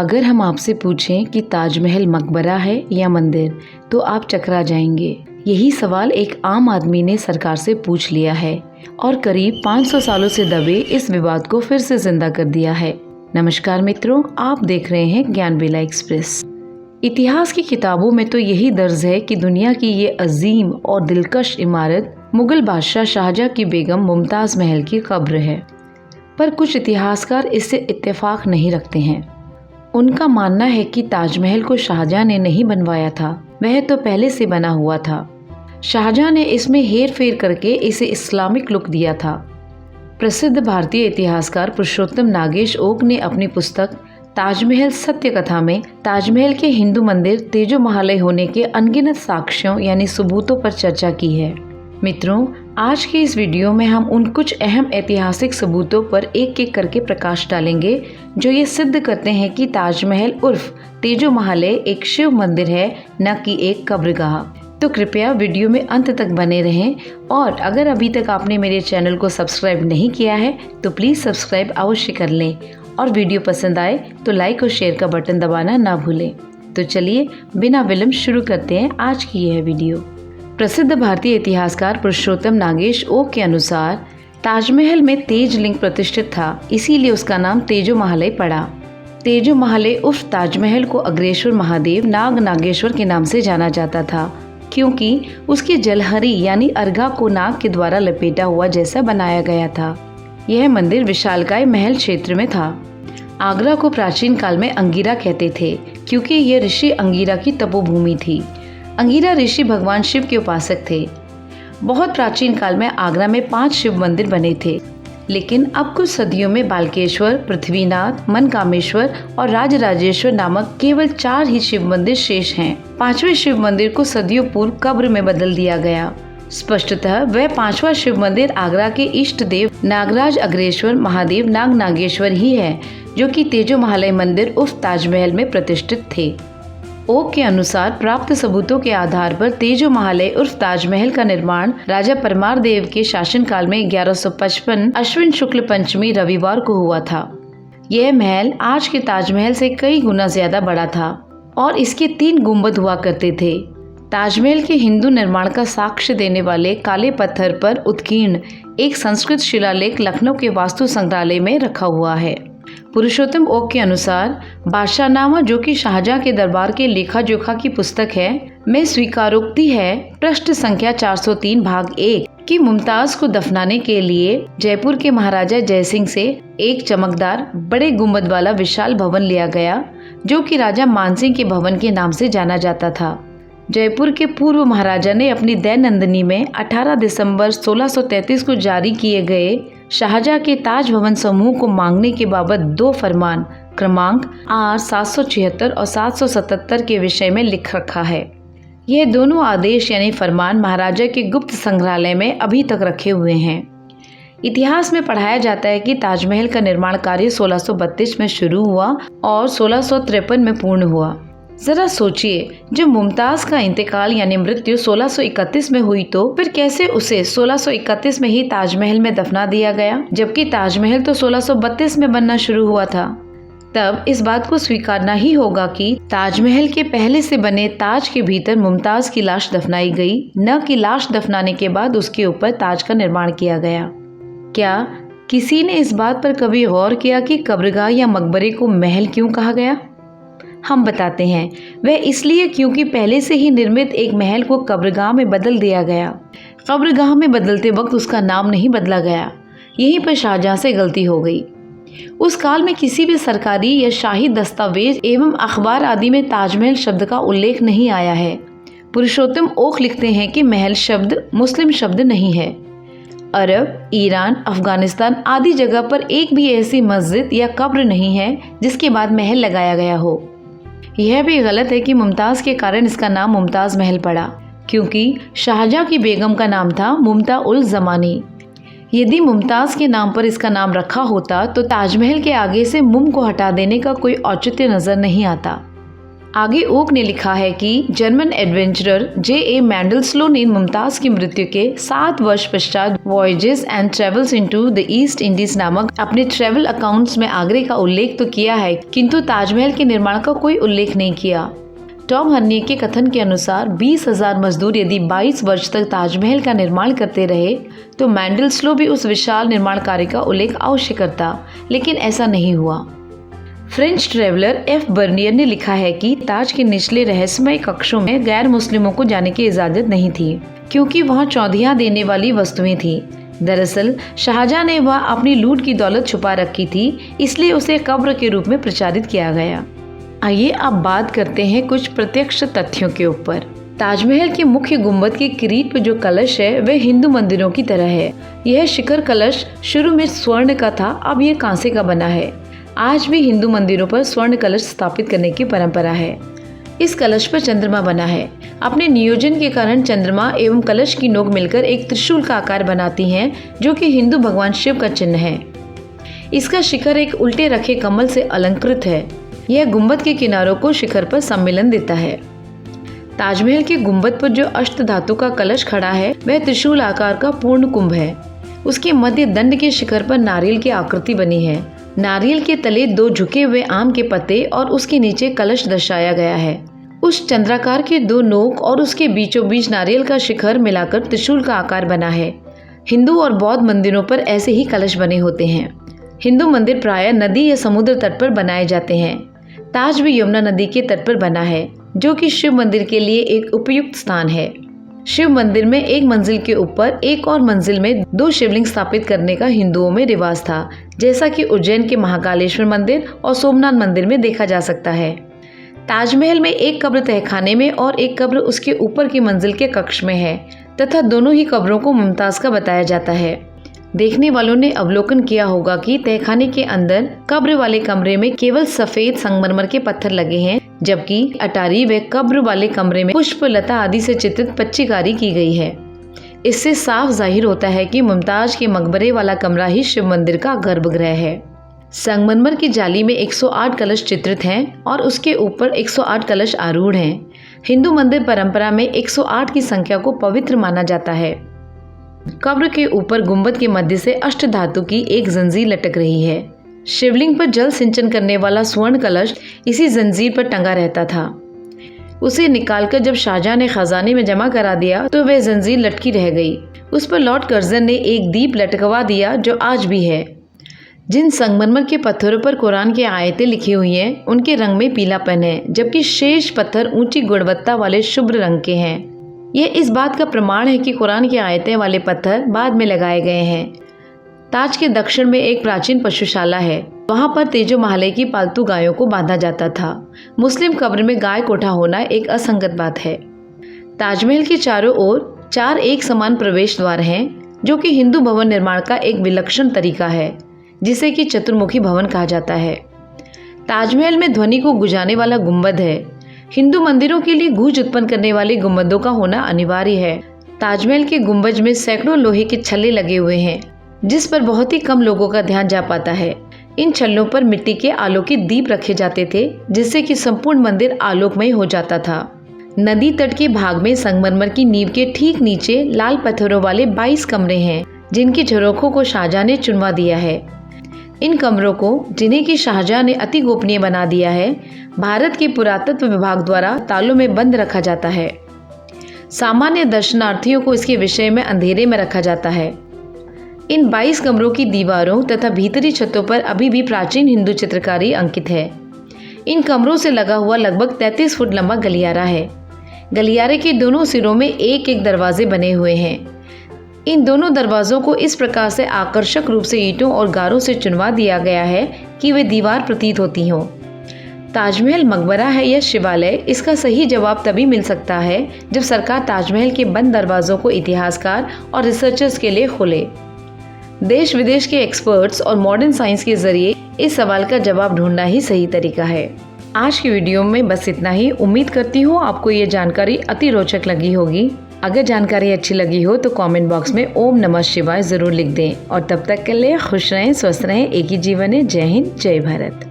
अगर हम आपसे पूछें कि ताजमहल मकबरा है या मंदिर, तो आप चकरा जाएंगे। यही सवाल एक आम आदमी ने सरकार से पूछ लिया है और करीब 500 सालों से दबे इस विवाद को फिर से जिंदा कर दिया है। नमस्कार मित्रों, आप देख रहे हैं ज्ञानबेला एक्सप्रेस। इतिहास की किताबों में तो यही दर्ज है कि दुनिया की ये अजीम और दिलकश इमारत मुगल बादशाह शाहजहां की बेगम मुमताज़ महल की कब्र है। पर कुछ इतिहासकार इससे इत्तेफाक नहीं रखते हैं। उनका मानना है कि ताजमहल को शाहजहां ने नहीं बनवाया था, वह तो पहले से बना हुआ था। शाहजहां ने इसमें हेर फेर करके इसे इस्लामिक लुक दिया था। प्रसिद्ध भारतीय इतिहासकार पुरुषोत्तम नागेश ओक ने अपनी पुस्तक ताजमहल सत्य कथा में ताजमहल के हिंदू मंदिर तेजो महालय होने के अनगिनत साक्ष्यों यानी सबूतों पर चर्चा की है। मित्रों, आज के इस वीडियो में हम उन कुछ अहम ऐतिहासिक सबूतों पर एक एक करके प्रकाश डालेंगे जो ये सिद्ध करते हैं कि ताजमहल उर्फ तेजो महालय एक शिव मंदिर है, न कि एक कब्रगाह। तो कृपया वीडियो में अंत तक बने रहें और अगर अभी तक आपने मेरे चैनल को सब्सक्राइब नहीं किया है तो प्लीज़ सब्सक्राइब अवश्य कर लें और वीडियो पसंद आए तो लाइक और शेयर का बटन दबाना ना भूलें। तो चलिए बिना विलंब शुरू करते हैं आज की यह वीडियो। प्रसिद्ध भारतीय इतिहासकार पुरुषोत्तम नागेश ओक के अनुसार ताजमहल में तेज लिंग प्रतिष्ठित था, इसीलिए उसका नाम तेजो महालय पड़ा। तेजो महालय उर्फ ताजमहल को अग्रेश्वर महादेव नाग नागेश्वर के नाम से जाना जाता था, क्योंकि उसकी जलहरी यानी अर्घा को नाग के द्वारा लपेटा हुआ जैसा बनाया गया था। यह मंदिर विशालकाय महल क्षेत्र में था। आगरा को प्राचीन काल में अंगिरा कहते थे, क्योंकि यह ऋषि अंगिरा की तपोभूमि थी। अंगिरा ऋषि भगवान शिव के उपासक थे। बहुत प्राचीन काल में आगरा में 5 शिव मंदिर बने थे, लेकिन अब कुछ सदियों में बालकेश्वर, पृथ्वीनाथ, मनकामेश्वर और राजराजेश्वर नामक केवल 4 ही शिव मंदिर शेष हैं। 5वें शिव मंदिर को सदियों पूर्व कब्र में बदल दिया गया। स्पष्टतः वह 5वां शिव मंदिर आगरा के इष्ट देव नागराज अग्रेश्वर महादेव नाग नागेश्वर ही है, जो कि तेजो महालय मंदिर उर्फ ताजमहल में प्रतिष्ठित थे। ओक के अनुसार प्राप्त सबूतों के आधार पर तेजो महालय उर्फ ताजमहल का निर्माण राजा परमार देव के शासनकाल में 1155 अश्विन शुक्ल पंचमी रविवार को हुआ था। यह महल आज के ताजमहल से कई गुना ज्यादा बड़ा था और इसके 3 गुंबद हुआ करते थे। ताजमहल के हिंदू निर्माण का साक्ष्य देने वाले काले पत्थर पर उत्कीर्ण एक संस्कृत शिलालेख लखनऊ के वास्तु संग्रहालय में रखा हुआ है। पुरुषोत्तम ओक के अनुसार बादशाहनामा, जो कि शाहजहां के दरबार के लेखा जोखा की पुस्तक है, में स्वीकारोक्ति है पृष्ठ संख्या 403 भाग 1 कि मुमताज को दफनाने के लिए जयपुर के महाराजा जयसिंह से एक चमकदार बड़े गुंबद वाला विशाल भवन लिया गया, जो कि राजा मानसिंह के भवन के नाम से जाना जाता था। जयपुर के पूर्व महाराजा ने अपनी दैनंदिनी में 18 दिसंबर 1633 को जारी किए गए शाहजहां के ताज भवन समूह को मांगने के बाबत 2 फरमान क्रमांक R 776 और 777 के विषय में लिख रखा है। यह दोनों आदेश यानी फरमान महाराजा के गुप्त संग्रहालय में अभी तक रखे हुए हैं। इतिहास में पढ़ाया जाता है कि ताजमहल का निर्माण कार्य 1632 में शुरू हुआ और 1653 में पूर्ण हुआ। जरा सोचिए, जब मुमताज का इंतकाल यानी मृत्यु 1631 में हुई तो फिर कैसे उसे 1631 में ही ताजमहल में दफना दिया गया, जबकि ताजमहल तो 1632 में बनना शुरू हुआ था। तब इस बात को स्वीकारना ही होगा कि ताजमहल के पहले से बने ताज के भीतर मुमताज की लाश दफनाई गई, न कि लाश दफनाने के बाद उसके ऊपर ताज का निर्माण किया गया। क्या किसी ने इस बात पर कभी गौर किया कि कब्रगाह या मकबरे को महल क्यों कहा गया? हम बताते हैं, वह इसलिए क्योंकि पहले से ही निर्मित एक महल को कब्रगाह में बदल दिया गया। कब्रगाह में बदलते वक्त उसका नाम नहीं बदला गया। यहीं पर शाहजहां से गलती हो गई। उस काल में किसी भी सरकारी या शाही दस्तावेज एवं अखबार आदि में ताजमहल शब्द का उल्लेख नहीं आया है। पुरुषोत्तम ओक लिखते हैं कि महल शब्द मुस्लिम शब्द नहीं है। अरब, ईरान, अफगानिस्तान आदि जगह पर एक भी ऐसी मस्जिद या कब्र नहीं है जिसके बाद महल लगाया गया हो। यह भी गलत है कि मुमताज़ के कारण इसका नाम मुमताज़ महल पड़ा, क्योंकि शाहजहां की बेगम का नाम था मुमता उल ज़मानी। यदि मुमताज़ के नाम पर इसका नाम रखा होता तो ताजमहल के आगे से मुम को हटा देने का कोई औचित्य नज़र नहीं आता। आगे ओक ने लिखा है कि जर्मन एडवेंचरर J.A. मैंडलस्लो ने मुमताज की मृत्यु के 7 वर्ष पश्चात voyages and travels into the east Indies नामक अपने ट्रेवल अकाउंट्स में आगरे का उल्लेख तो किया है, किंतु ताजमहल के निर्माण का कोई उल्लेख नहीं किया। टॉम हर्निए के कथन के अनुसार 20,000 मजदूर यदि 22 वर्ष तक ताजमहल का निर्माण करते रहे तो मैंडलस्लो भी उस विशाल निर्माण कार्य का उल्लेख अवश्य करता, लेकिन ऐसा नहीं हुआ। French traveller F. बर्नियर ने लिखा है कि ताज के निचले रहस्यमय कक्षों में गैर मुस्लिमों को जाने की इजाजत नहीं थी, क्योंकि वहां चौंधियां देने वाली वस्तुएं थी। दरअसल शाहजहां ने वह अपनी लूट की दौलत छुपा रखी थी, इसलिए उसे कब्र के रूप में प्रचारित किया गया। आइए अब बात करते हैं कुछ प्रत्यक्ष तथ्यों के ऊपर। ताजमहल के मुख्य गुंबद के किरीट पर जो कलश है वह हिंदू मंदिरों की तरह है। यह शिखर कलश शुरू में स्वर्ण का था, अब यह कांसे का बना है। आज भी हिंदू मंदिरों पर स्वर्ण कलश स्थापित करने की परंपरा है। इस कलश पर चंद्रमा बना है। अपने नियोजन के कारण चंद्रमा एवं कलश की नोक मिलकर एक त्रिशूल का आकार बनाती हैं, जो कि हिंदू भगवान शिव का चिन्ह है। इसका शिखर एक उल्टे रखे कमल से अलंकृत है। यह गुंबद के किनारों को शिखर पर सम्मिलन देता है। ताजमहल के गुंबद पर जो अष्ट धातु का कलश खड़ा है वह त्रिशूल आकार का पूर्ण कुंभ है। उसके मध्य दंड के शिखर पर नारियल की आकृति बनी है। नारियल के तले 2 झुके हुए आम के पत्ते और उसके नीचे कलश दर्शाया गया है। उस चंद्राकार के 2 नोक और उसके बीचों बीच नारियल का शिखर मिलाकर त्रिशूल का आकार बना है। हिंदू और बौद्ध मंदिरों पर ऐसे ही कलश बने होते हैं। हिंदू मंदिर प्रायः नदी या समुद्र तट पर बनाए जाते हैं। ताज भी यमुना नदी के तट पर बना है, जो कि शिव मंदिर के लिए एक उपयुक्त स्थान है। शिव मंदिर में एक मंजिल के ऊपर एक और मंजिल में 2 शिवलिंग स्थापित करने का हिंदुओं में रिवाज था, जैसा कि उज्जैन के महाकालेश्वर मंदिर और सोमनाथ मंदिर में देखा जा सकता है। ताजमहल में एक कब्र तहखाने में और एक कब्र उसके ऊपर की मंजिल के कक्ष में है, तथा दोनों ही कब्रों को मुमताज का बताया जाता है। देखने वालों ने अवलोकन किया होगा कि तहखाने के अंदर कब्र वाले कमरे में केवल सफेद संगमरमर के पत्थर लगे हैं, जबकि अटारी व कब्र वाले कमरे में पुष्प लता आदि से चित्रित पच्चीकारी की गई है। इससे साफ जाहिर होता है कि मुमताज के मकबरे वाला कमरा ही शिव मंदिर का गर्भगृह है। संगमरमर की जाली में 108 कलश चित्रित हैं और उसके ऊपर 108 कलश आरूढ़ हैं। हिंदू मंदिर परंपरा में 108 की संख्या को पवित्र माना जाता है। कब्र के ऊपर गुंबद के मध्य से अष्ट धातु की एक जंजीर लटक रही है। शिवलिंग पर जल सिंचन करने वाला स्वर्ण कलश इसी जंजीर पर टंगा रहता था। उसे निकालकर जब शाहजहां ने खजाने में जमा करा दिया तो वह जंजीर लटकी रह गई। उस पर लॉर्ड कर्जन ने एक दीप लटकवा दिया, जो आज भी है। जिन संगमरमर के पत्थरों पर कुरान की आयतें लिखी हुई हैं, उनके रंग में पीलापन है, जबकि शेष पत्थर ऊंची गुणवत्ता वाले शुभ्र रंग के हैं। यह इस बात का प्रमाण है कि कुरान की आयतें वाले पत्थर बाद में लगाए गए हैं। ताज के दक्षिण में एक प्राचीन पशुशाला है। वहां पर तेजो महाले की पालतू गायों को बांधा जाता था। मुस्लिम कब्र में गाय कोठा होना एक असंगत बात है। ताजमहल के चारों ओर 4 एक समान प्रवेश द्वार हैं, जो कि हिंदू भवन निर्माण का एक विलक्षण तरीका है, जिसे कि चतुर्मुखी भवन कहा जाता है। ताजमहल में ध्वनि को गुंजाने वाला गुंबद है। हिंदू मंदिरों के लिए गूंज उत्पन्न करने वाले गुंबदों का होना अनिवार्य है। ताजमहल के गुंबज में सैकड़ों लोहे के छल्ले लगे हुए हैं, जिस पर बहुत ही कम लोगों का ध्यान जा पाता है। इन छल्लों पर मिट्टी के आलोकित दीप रखे जाते थे, जिससे कि संपूर्ण मंदिर आलोकमय हो जाता था। नदी तट के भाग में संगमरमर की नींव के ठीक नीचे लाल पत्थरों वाले 22 कमरे हैं, जिनकी झरोखों को शाहजहां ने चुनवा दिया है। इन कमरों को, जिन्हें कि शाहजहां ने अति गोपनीय बना दिया है, भारत के पुरातत्व विभाग द्वारा तालों में बंद रखा जाता है। सामान्य दर्शनार्थियों को इसके विषय में अंधेरे में रखा जाता है। इन 22 कमरों की दीवारों तथा भीतरी छतों पर अभी भी प्राचीन हिंदू चित्रकारी अंकित है। इन कमरों से लगा हुआ लगभग 33 फुट लंबा गलियारा है। गलियारे के दोनों सिरों में एक एक दरवाजे बने हुए हैं। इन दोनों दरवाजों को इस प्रकार से आकर्षक रूप से ईंटों और गारों से चुनवा दिया गया है कि वे दीवार प्रतीत होती हों। ताजमहल मकबरा है या शिवालय, इसका सही जवाब तभी मिल सकता है जब सरकार ताजमहल के बंद दरवाजों को इतिहासकार और रिसर्चर्स के लिए खोले। देश विदेश के एक्सपर्ट्स और मॉडर्न साइंस के जरिए इस सवाल का जवाब ढूंढना ही सही तरीका है। आज की वीडियो में बस इतना ही। उम्मीद करती हूँ आपको ये जानकारी अति रोचक लगी होगी। अगर जानकारी अच्छी लगी हो तो कमेंट बॉक्स में ओम नमः शिवाय जरूर लिख दें। और तब तक के लिए खुश रहें, स्वस्थ रहें, एक ही जीवन है। जय हिंद, जय भारत।